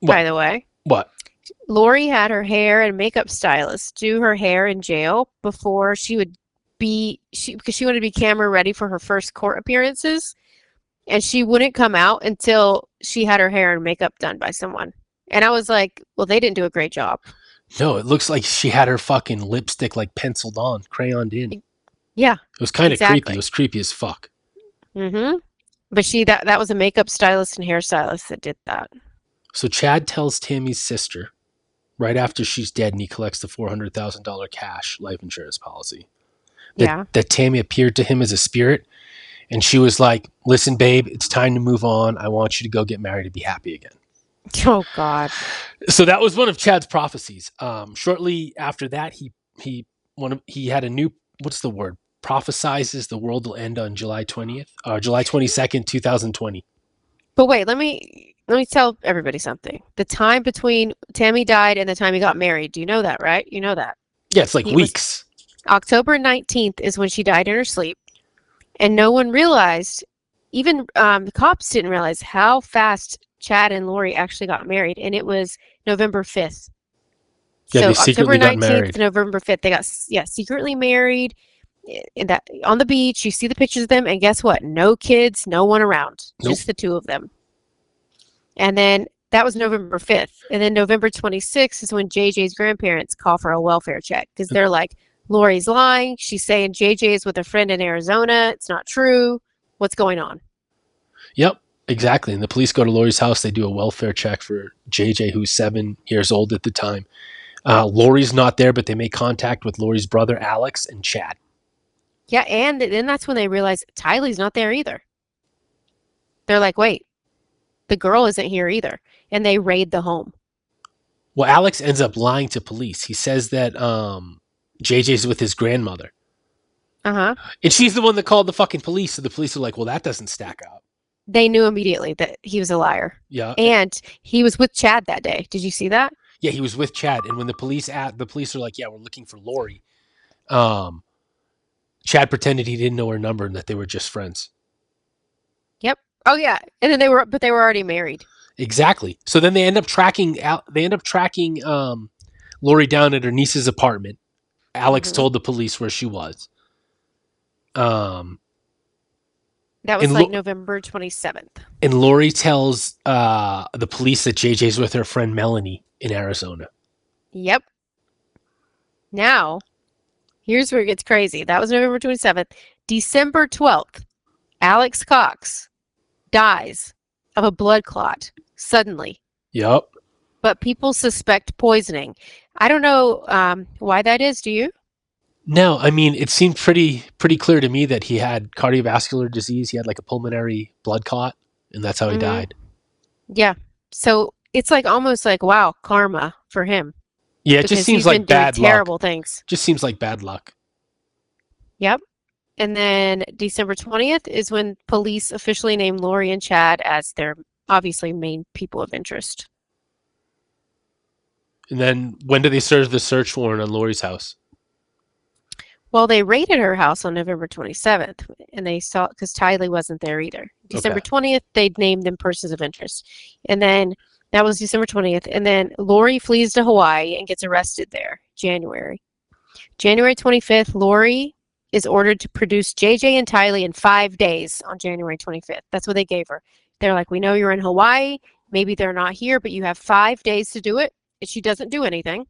by the way. What? Lori had her hair and makeup stylist do her hair in jail before she would because she wanted to be camera ready for her first court appearances, and she wouldn't come out until she had her hair and makeup done by someone. And I was like, well, they didn't do a great job. No, it looks like she had her fucking lipstick like penciled on, crayoned in. Yeah. It was kind of creepy. It was creepy as fuck. Mm-hmm. But that was a makeup stylist and hairstylist that did that. So Chad tells Tammy's sister right after she's dead and he collects the $400,000 cash life insurance policy that Tammy appeared to him as a spirit. And she was like, listen, babe, it's time to move on. I want you to go get married and be happy again. Oh, God. So that was one of Chad's prophecies. Shortly after that, he had a new, what's the word? Prophesizes the world will end on July 22nd, 2020. But wait, let me tell everybody something. The time between Tammy died and the time he got married, do you know that, right? You know that. Yeah, it's like weeks. October 19th is when she died in her sleep. And no one realized, even the cops didn't realize how fast Chad and Lori actually got married. And it was November 5th. Yeah, so they secretly October 19th got married. to November 5th, they got secretly married on the beach. You see the pictures of them, and guess what? No kids, no one around. Nope. Just the two of them. And then that was November 5th. And then November 26th is when JJ's grandparents call for a welfare check because they're like, Lori's lying. She's saying JJ is with a friend in Arizona. It's not true. What's going on? Yep, exactly. And the police go to Lori's house. They do a welfare check for JJ, who's 7 years old at the time. Lori's not there, but they make contact with Lori's brother, Alex, and Chad. Yeah, and then that's when they realize Tylee's not there either. They're like, wait, the girl isn't here either. And they raid the home. Well, Alex ends up lying to police. He says that JJ's with his grandmother. Uh-huh. And she's the one that called the fucking police. So the police are like, well, that doesn't stack up. They knew immediately that he was a liar. Yeah. And he was with Chad that day. Did you see that? Yeah, he was with Chad. And when the police are like, yeah, we're looking for Lori. Chad pretended he didn't know her number and that they were just friends. Yep. Oh yeah. And then they were already married. Exactly. So then they end up tracking Lori down at her niece's apartment. Alex told the police where she was. That was and like November 27th. And Lori tells the police that JJ's with her friend Melanie in Arizona. Yep. Now, here's where it gets crazy. That was November 27th. December 12th, Alex Cox dies of a blood clot suddenly. Yep. But people suspect poisoning. I don't know why that is. Do you? No, I mean, it seemed pretty clear to me that he had cardiovascular disease. He had like a pulmonary blood clot, and that's how he died. Yeah. So it's like almost like, wow, karma for him. Yeah, it just seems like bad luck. Terrible things. Just seems like bad luck. Yep. And then December 20th is when police officially named Lori and Chad as their obviously main people of interest. And then when do they serve the search warrant on Lori's house? Well, they raided her house on November 27th, and they saw, because Tylee wasn't there either. December 20th, they named them persons of interest. And then, that was December 20th, and then Lori flees to Hawaii and gets arrested there, January. January 25th, Lori is ordered to produce JJ and Tylee in 5 days on January 25th. That's what they gave her. They're like, we know you're in Hawaii, maybe they're not here, but you have 5 days to do it. And she doesn't do anything.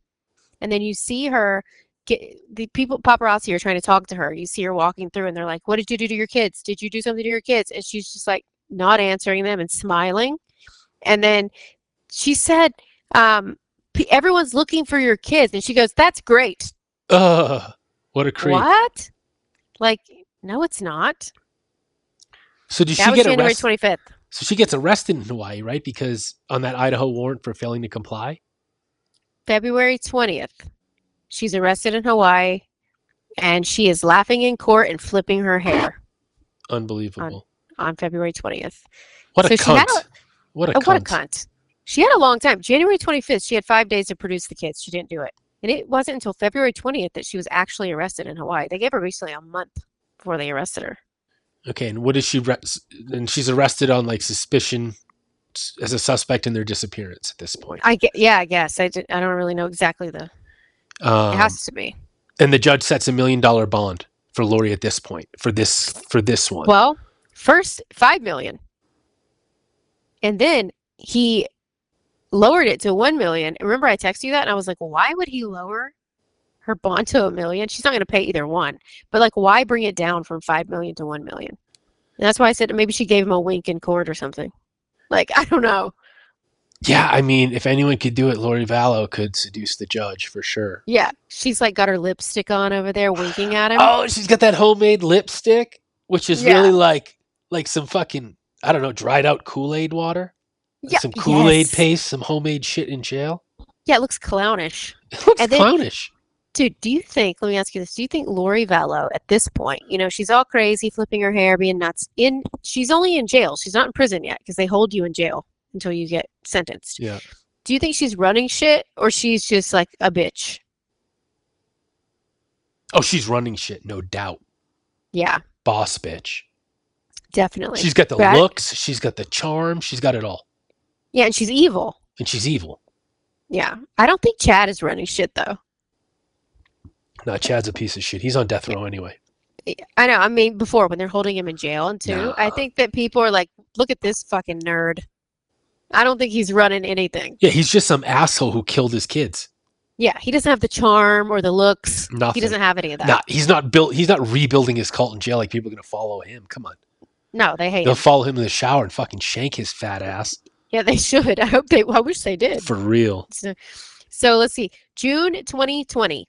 And then you see her, the people, paparazzi are trying to talk to her. You see her walking through and they're like, what did you do to your kids? Did you do something to your kids? And she's just like not answering them and smiling. And then she said, everyone's looking for your kids. And she goes, that's great. What a creep. What? Like, no, it's not. So did she get get January arrested? 25th. So she gets arrested in Hawaii, right? Because on that Idaho warrant for failing to comply? February 20th. She's arrested in Hawaii, and she is laughing in court and flipping her hair. Unbelievable. On February 20th. What a cunt. What a cunt. She had a long time. January 25th, she had 5 days to produce the kids. She didn't do it. And it wasn't until February 20th that she was actually arrested in Hawaii. They gave her basically a month before they arrested her. Okay, and what is she? And she's arrested on like suspicion as a suspect in their disappearance at this point. I guess. I don't really know exactly it has to be. And the judge sets $1 million bond for Lori at this point for this one. Well, first $5 million, and then he lowered it to $1 million. Remember, I texted you that, and I was like, why would he lower her bond to $1 million? She's not going to pay either one, but like, why bring it down from $5 million to $1 million? And that's why I said maybe she gave him a wink in court or something. Like, I don't know. Yeah, I mean, if anyone could do it, Lori Vallow could seduce the judge for sure. Yeah, she's like got her lipstick on over there, winking at him. Oh, she's got that homemade lipstick, which is really like some fucking, I don't know, dried out Kool-Aid water. Like some Kool-Aid paste, some homemade shit in jail. Yeah, it looks clownish. It looks clownish. Dude, let me ask you this. Do you think Lori Vallow at this point, she's all crazy, flipping her hair, being nuts, she's only in jail. She's not in prison yet because they hold you in jail until you get sentenced. Yeah. Do you think she's running shit or she's just like a bitch? Oh, she's running shit, no doubt. Yeah. Boss bitch. Definitely. She's got the looks, she's got the charm, she's got it all. Yeah, and she's evil. Yeah. I don't think Chad is running shit though. No, Chad's a piece of shit. He's on death row anyway. I know. I mean, before when they're holding him in jail and too, I think that people are like, look at this fucking nerd. I don't think he's running anything. Yeah, he's just some asshole who killed his kids. Yeah, he doesn't have the charm or the looks. Nothing. He doesn't have any of that. Nah, he's not rebuilding his cult in jail like people are going to follow him. Come on. No, they hate They'll him. follow him in the shower and fucking shank his fat ass. Yeah, they should. I wish they did. For real. So let's see. June 2020.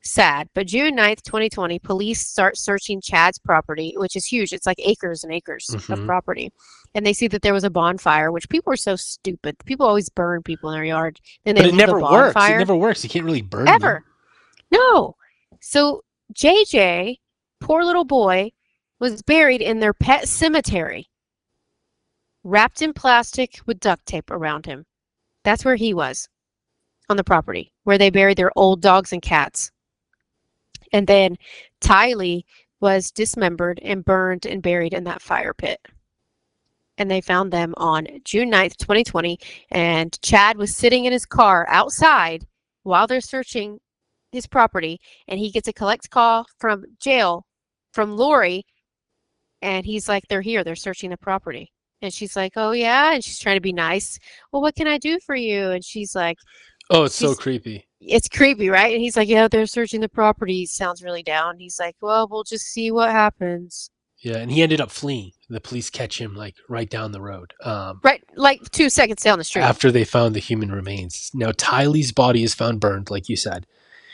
Sad, but June 9th, 2020, police start searching Chad's property, which is huge. It's like acres and acres of property. And they see that there was a bonfire, which people are so stupid. People always burn people in their yard. Then they but it never works. Bonfire. It never works. You can't really burn ever. them. No. So JJ, poor little boy, was buried in their pet cemetery, wrapped in plastic with duct tape around him. That's where he was, on the property, where they buried their old dogs and cats. And then Tylee was dismembered and burned and buried in that fire pit. And they found them on June 9th, 2020. And Chad was sitting in his car outside while they're searching his property, and he gets a collect call from jail from Lori, and he's like, they're here, they're searching the property. And she's like, oh yeah, and she's trying to be nice. Well, what can I do for you? And she's like, Oh, it's so she's creepy. it's creepy, right? And he's like, yeah, they're searching the property. Sounds really down. He's like, well, we'll just see what happens. Yeah, and he ended up fleeing. The police catch him like right down the road. Right, like 2 seconds down the street. After they found the human remains. Now Tylee's body is found burned, like you said,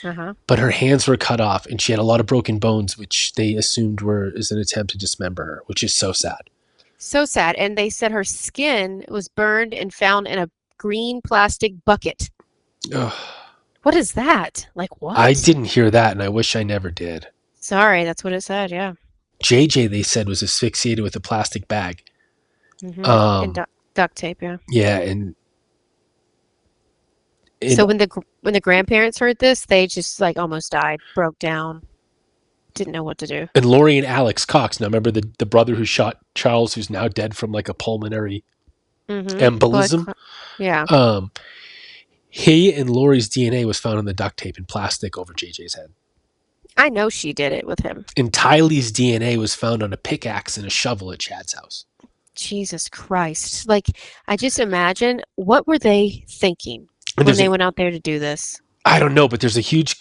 Uh-huh. but her hands were cut off, and she had a lot of broken bones, which they assumed is an attempt to dismember her, which is so sad. So sad. And they said her skin was burned and found in a green plastic bucket. Ugh. What is that? Like what? I didn't hear that, and I wish I never did. Sorry, that's what it said. Yeah. JJ, they said, was asphyxiated with a plastic bag. Mm-hmm. Um, And duct tape. Yeah. Yeah, and So when the grandparents heard this, they just like almost died, broke down, didn't know what to do. and Lori and Alex Cox. Now remember the brother who shot Charles, who's now dead from like a pulmonary embolism. Yeah. He and Lori's DNA was found on the duct tape and plastic over JJ's head. I know she did it with him. And Tylee's DNA was found on a pickaxe and a shovel at Chad's house. Jesus Christ. Like, I just imagine, what were they thinking when they went out there to do this? I don't know, but there's a huge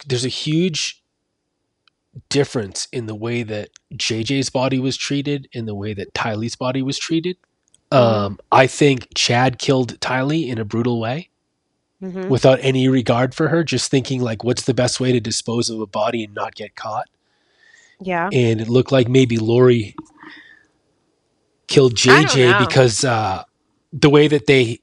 difference in the way that JJ's body was treated and the way that Tylee's body was treated. I think Chad killed Tylee in a brutal way. Mm-hmm. Without any regard for her, just thinking like, what's the best way to dispose of a body and not get caught? Yeah. And it looked like maybe Lori killed JJ because the way that they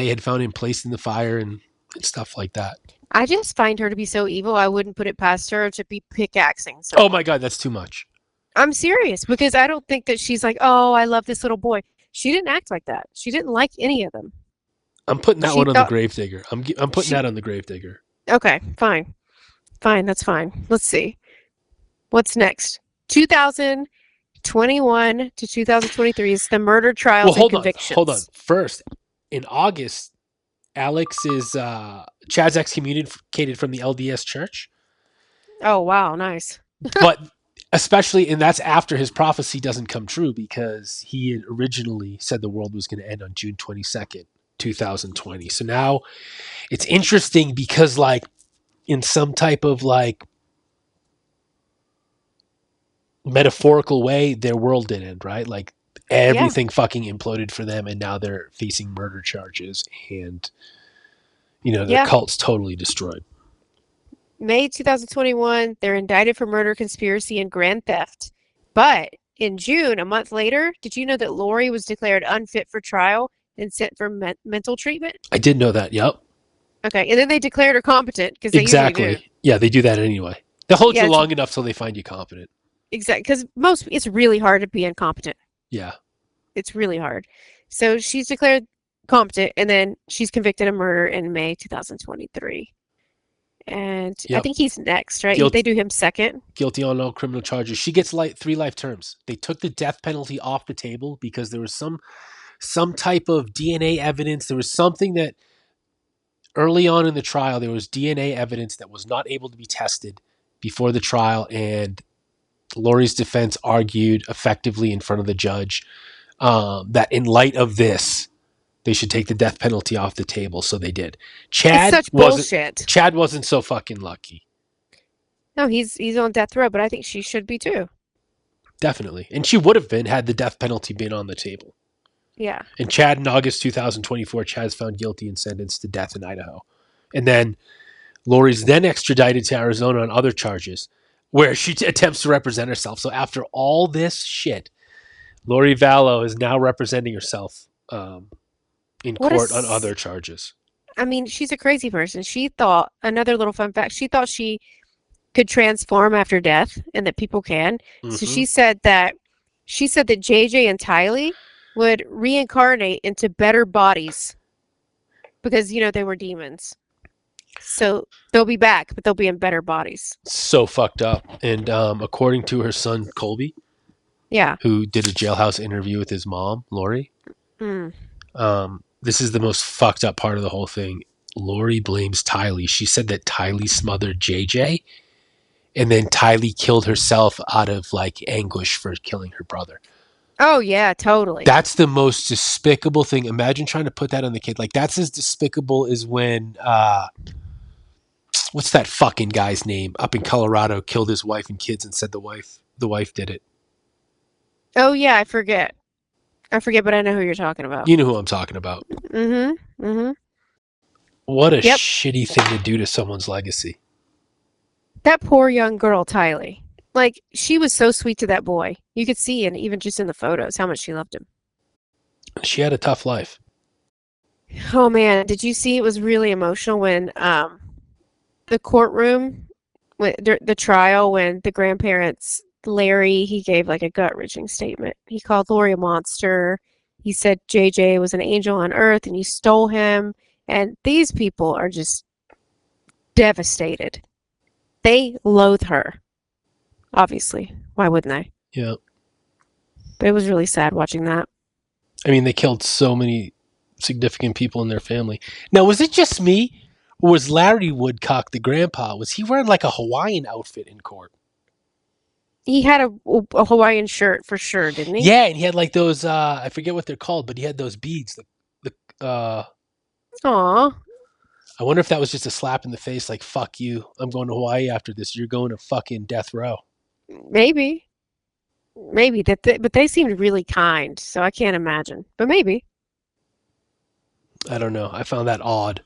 had found him placed in the fire and stuff like that. I just find her to be so evil. I wouldn't put it past her to be pickaxing. So oh my God, that's too much. I'm serious, because I don't think that she's like, oh, I love this little boy. She didn't act like that. She didn't like any of them. I'm putting that one on the Gravedigger. I'm putting that on the Gravedigger. Okay, fine. Fine, that's fine. Let's see. What's next? 2021 to 2023 is the murder trials and convictions. Hold on. First, in August, Alex is Chad's excommunicated from the LDS church. Oh, wow, nice. But especially, and that's after his prophecy doesn't come true, because he had originally said the world was going to end on June 22nd. 2020. So now it's interesting because like in some type of like metaphorical way, their world did end, right? Like everything fucking imploded for them, and now they're facing murder charges, and their cult's totally destroyed. May 2021, they're indicted for murder, conspiracy, and grand theft. But in June, a month later, did you know that Lori was declared unfit for trial and sent for mental treatment? I did know that. Yep. Okay, and then they declared her competent, because they usually do. Yeah, they do that anyway. They'll hold you long enough till they find you competent. Exactly, because it's really hard to be incompetent. Yeah, it's really hard. So she's declared competent, and then she's convicted of murder in May 2023. And I think he's next, right? They do him second. Guilty on all criminal charges. She gets 3 life terms. They took the death penalty off the table because there was some type of DNA evidence. There was something that early on in the trial, there was DNA evidence that was not able to be tested before the trial, and Lori's defense argued effectively in front of the judge that in light of this, they should take the death penalty off the table. So they did. Chad it's such bullshit. Chad wasn't so fucking lucky. No, he's on death row, but I think she should be too. Definitely. And she would have been had the death penalty been on the table. Yeah. And Chad, in August 2024, Chad's found guilty and sentenced to death in Idaho. And then Lori's then extradited to Arizona on other charges where she attempts to represent herself. So after all this shit, Lori Vallow is now representing herself in court on other charges. I mean, she's a crazy person. She thought, another little fun fact, she thought she could transform after death and that people can. Mm-hmm. So she said that JJ and Tylee would reincarnate into better bodies because, they were demons. So they'll be back, but they'll be in better bodies. So fucked up. And according to her son, Colby, who did a jailhouse interview with his mom, Lori, this is the most fucked up part of the whole thing. Lori blames Tylee. She said that Tylee smothered JJ, and then Tylee killed herself out of like anguish for killing her brother. Oh yeah, totally. That's the most despicable thing. Imagine trying to put that on the kid. Like that's as despicable as when what's that fucking guy's name up in Colorado killed his wife and kids and said the wife did it. Oh yeah, I forget, but I know who you're talking about. You know who I'm talking about. Mm-hmm. Mm-hmm. What a shitty thing to do to someone's legacy. That poor young girl, Tylee. Like, she was so sweet to that boy. You could see, and even just in the photos, how much she loved him. She had a tough life. Oh man, did you see? It was really emotional when the courtroom, the trial, when the grandparents, Larry, he gave like a gut-wrenching statement. He called Lori a monster. He said JJ was an angel on earth and you stole him. And these people are just devastated. They loathe her. Obviously. Why wouldn't they? Yeah. But it was really sad watching that. I mean, they killed so many significant people in their family. Now, was it just me? Or was Larry Woodcock, the grandpa, was he wearing like a Hawaiian outfit in court? He had a Hawaiian shirt for sure, didn't he? Yeah, and he had like those, I forget what they're called, but he had those beads. Aw. I wonder if that was just a slap in the face, like, fuck you. I'm going to Hawaii after this. You're going to fucking death row. Maybe. But they seemed really kind, so I can't imagine. But maybe. I don't know. I found that odd.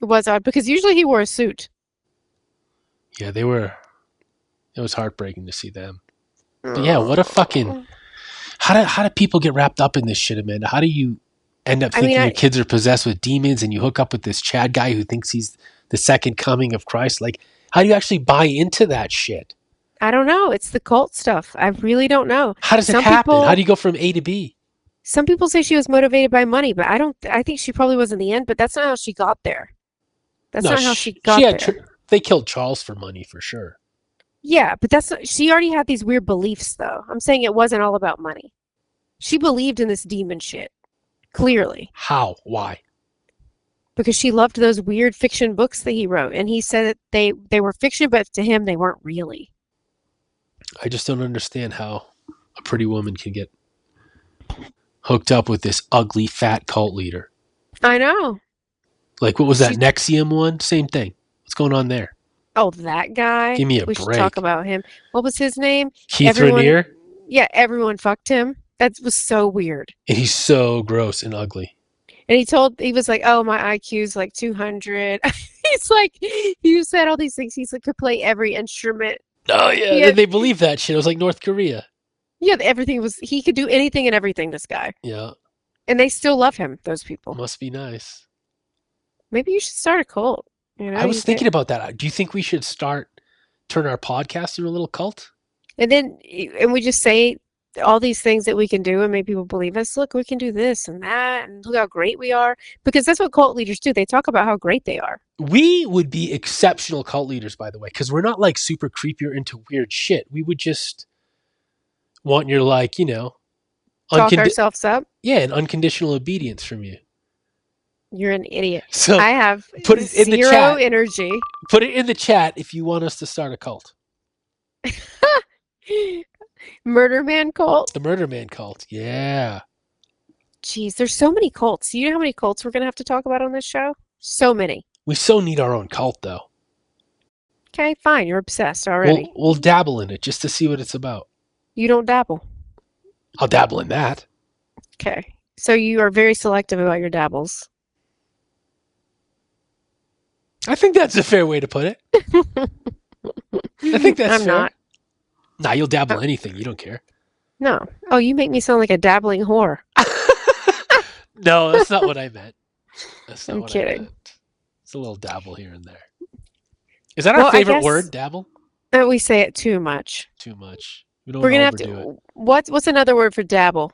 It was odd, because usually he wore a suit. Yeah, it was heartbreaking to see them. But yeah, what a fucking, how do people get wrapped up in this shit, Amanda? How do you end up thinking your kids are possessed with demons and you hook up with this Chad guy who thinks he's the second coming of Christ? Like, how do you actually buy into that shit? I don't know. It's the cult stuff. I really don't know. How does it happen? How do you go from A to B? Some people say she was motivated by money, but I think she probably was in the end, but that's not how she got there. That's not how she got there. They killed Charles for money for sure. Yeah, but she already had these weird beliefs though. I'm saying it wasn't all about money. She believed in this demon shit. Clearly. How? Why? Because she loved those weird fiction books that he wrote, and he said that they were fiction, but to him they weren't really. I just don't understand how a pretty woman can get hooked up with this ugly, fat cult leader. I know. Like, what was that Nexium one? Same thing. What's going on there? Oh, that guy? Give me a break. We should talk about him. What was his name? Keith Raniere? Yeah, everyone fucked him. That was so weird. And he's so gross and ugly. And he was like, oh, my IQ's like 200. He's like, he said all these things. He's like, could play every instrument. Oh, yeah. They believe that shit. It was like North Korea. Yeah, he could do anything and everything, this guy. Yeah. And they still love him, those people. Must be nice. Maybe you should start a cult. You know, I was thinking about that. Do you think we should turn our podcast into a little cult? And we just say all these things that we can do and make people believe us. Look, we can do this and that, and look how great we are. Because that's what cult leaders do. They talk about how great they are. We would be exceptional cult leaders, by the way, because we're not like super creepy or into weird shit. We would just want your, like, you know, talk ourselves up. Yeah, and unconditional obedience from you. You're an idiot. So I have put it in zero the chat. Energy. Put it in the chat if you want us to start a cult. Murder Man cult? The Murder Man cult. Yeah. Jeez, there's so many cults. You know how many cults we're going to have to talk about on this show? So many. We so need our own cult, though. Okay, fine. You're obsessed already. We'll dabble in it just to see what it's about. You don't dabble. I'll dabble in that. Okay. So you are very selective about your dabbles. I think that's a fair way to put it. I think that's I'm fair. not. Nah, you'll dabble in anything. You don't care. No. Oh, you make me sound like a dabbling whore. No, that's not what I meant. That's not I'm what kidding. I meant. It's a little dabble here and there. Is that our favorite word, dabble? We say it too much. Too much. We don't We're gonna overdo have to. it. What's another word for dabble?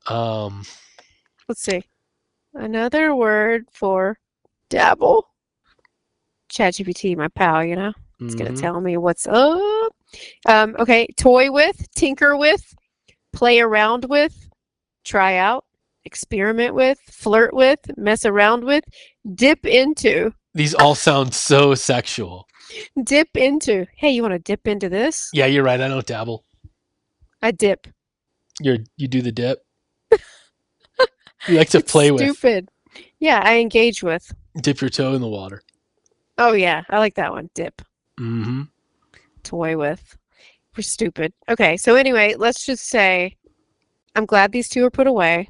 Let's see. Another word for dabble. ChatGPT, my pal, you know, it's gonna tell me what's up. Okay, toy with, tinker with, play around with, try out. experiment with, flirt with, mess around with, dip into. These all sound so sexual. Dip into. Hey, you want to dip into this? Yeah, you're right. I don't dabble. I dip. You do the dip. You like to play with. Stupid. Yeah, I engage with. Dip your toe in the water. Oh yeah, I like that one. Dip. Mm-hmm. Toy with. We're stupid. Okay, so anyway, let's just say I'm glad these two are put away.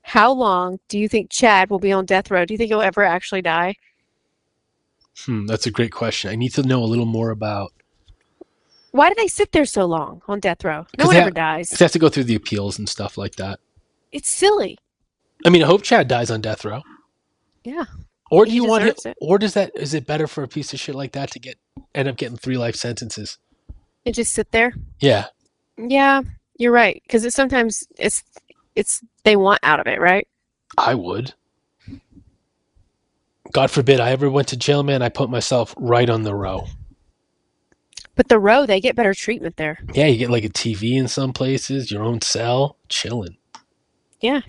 How long do you think Chad will be on death row? Do you think he'll ever actually die? That's a great question. I need to know a little more about. Why do they sit there so long on death row? No one ever dies. They have to go through the appeals and stuff like that. It's silly. I mean, I hope Chad dies on death row. Yeah. Or do you want it? Or is it better for a piece of shit like that to end up getting 3 life sentences? And just sit there? Yeah. Yeah, you're right. Because sometimes it's they want out of it, right? I would. God forbid I ever went to jail, man. I put myself right on the row. But the row, they get better treatment there. Yeah, you get like a TV in some places, your own cell, chilling. Yeah.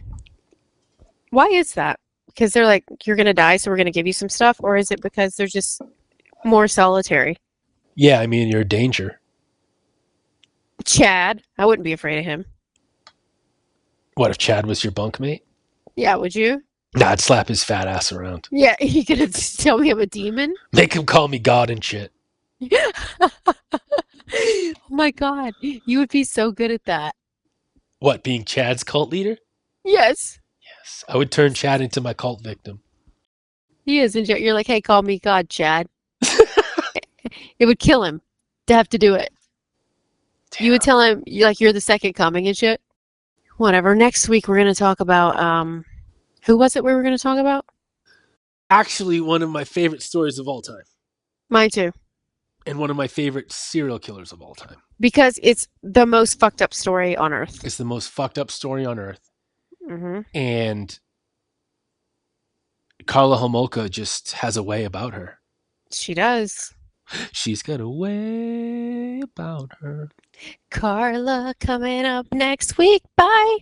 Why is that? Because they're like, you're going to die, so we're going to give you some stuff? Or is it because they're just more solitary? Yeah, I mean, you're a danger. Chad, I wouldn't be afraid of him. What if Chad was your bunkmate? Yeah, would you? Nah, I'd slap his fat ass around. Yeah, you gonna tell me I'm a demon? Make him call me God and shit. Oh my God, you would be so good at that. What, being Chad's cult leader? Yes. Yes, I would turn Chad into my cult victim. He is. And you're like, hey, call me God, Chad. It would kill him to have to do it. Damn. You would tell him you're the second coming and shit. Whatever. Next week we're gonna talk about who was it we were gonna talk about? Actually, one of my favorite stories of all time. Mine too. And one of my favorite serial killers of all time. Because it's the most fucked up story on Earth. It's the most fucked up story on Earth. Mm-hmm. And Karla Homolka just has a way about her. She does. She's got a way about her. Karla coming up next week. Bye.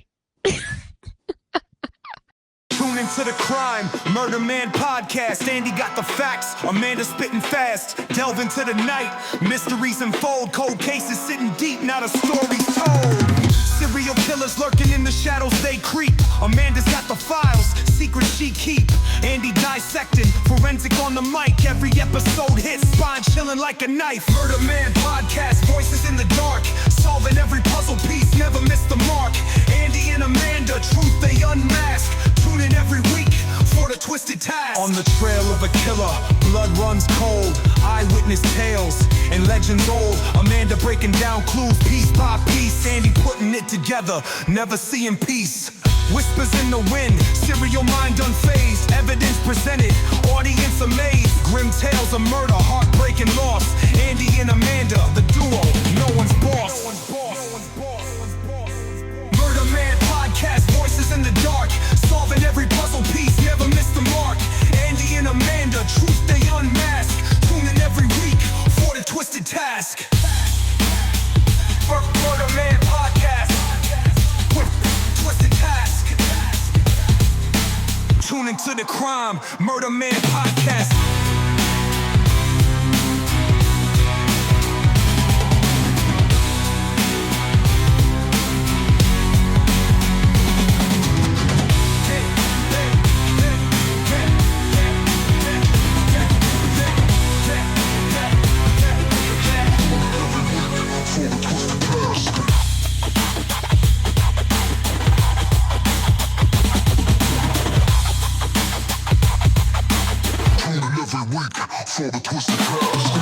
Tune into the Crime Murder Man podcast. Andy got the facts, Amanda spitting fast. Delve into the night, mysteries unfold. Cold cases sitting deep, not a story told. Serial killers lurking in the shadows, they creep. Amanda's got the files, secrets she keep. Andy dissecting, forensic on the mic. Every episode hits, spine chilling like a knife. Murder Man podcast, voices in the dark. Solving every puzzle piece, never miss the mark. Andy and Amanda, truth they unmask. Tune in every week for the twisted task. On the trail of a killer, blood runs cold. Eyewitness tales and legends old. Amanda breaking down clues piece by piece. Andy putting it together, never seeing peace. Whispers in the wind, serial mind unfazed. Evidence presented, audience amazed. Grim tales of murder, heartbreaking loss. Andy and Amanda, the duo, no one's boss. Murder Man podcast, voices in the dark. Solving every puzzle piece, never miss the mark. Andy and Amanda, truth they unmask. Tune in every week for the twisted task. Murder Man podcast. Twisted task. Tune into the Crime Murder Man podcast. For the twisted task.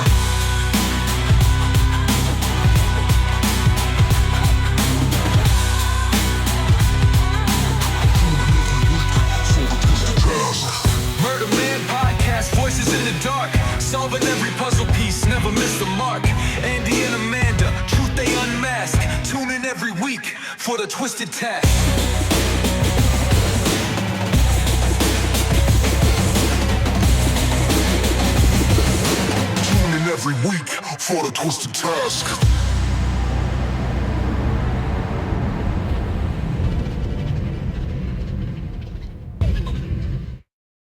Murder Man podcast, voices in the dark. Solving every puzzle piece, never miss the mark. Andy and Amanda, truth they unmask. Tune in every week for the twisted task. Every week for the twisted task.